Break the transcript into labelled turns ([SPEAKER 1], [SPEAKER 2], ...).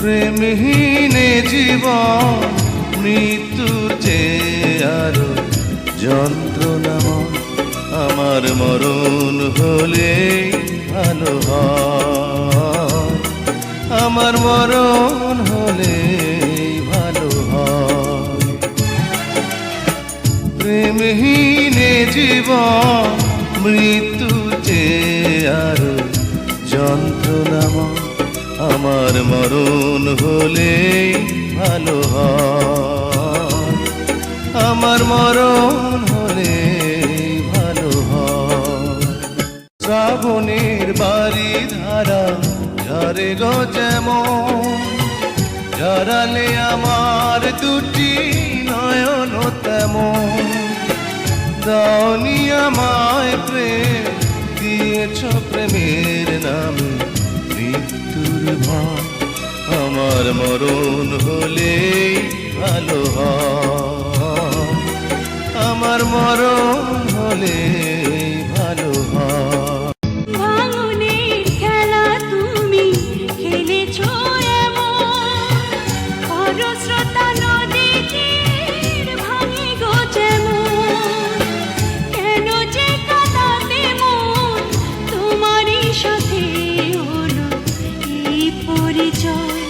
[SPEAKER 1] প্রেমহীনে জীবন মৃত্যুর চেয়ে আরো যন্ত্রণাময়। আমার মরণ হলে ভালো হয়, আমার মরণ হলে ভালো হয়। প্রেমহীনে জীবন মৃত্যুর চেয়ে আরো যন্ত্রণাময়। আমার মরণ হলে ভালো হয়, আমার মরণ হলে ভালো হয়। শ্রাবণের বাড়ি ধারা ঝরে গো যেমন, ঝরালে আমার দুটি নয়ন তেমন। দাওনি আমায় প্রেম, দিয়েছ প্রেমের নামে মৃত্যুর ভয়। আমার মরণ হলে ভালো হয়, আমার মরণ হলে ভালো হয়।
[SPEAKER 2] ভাঙনের খেলা তুমি খেলেছ এমন, খরস্রোতা নদী তীর ভাঙে গো যেমন। কেন যে কাঁদাতে মন তোমারই সাথে হলো এই পরিচয়।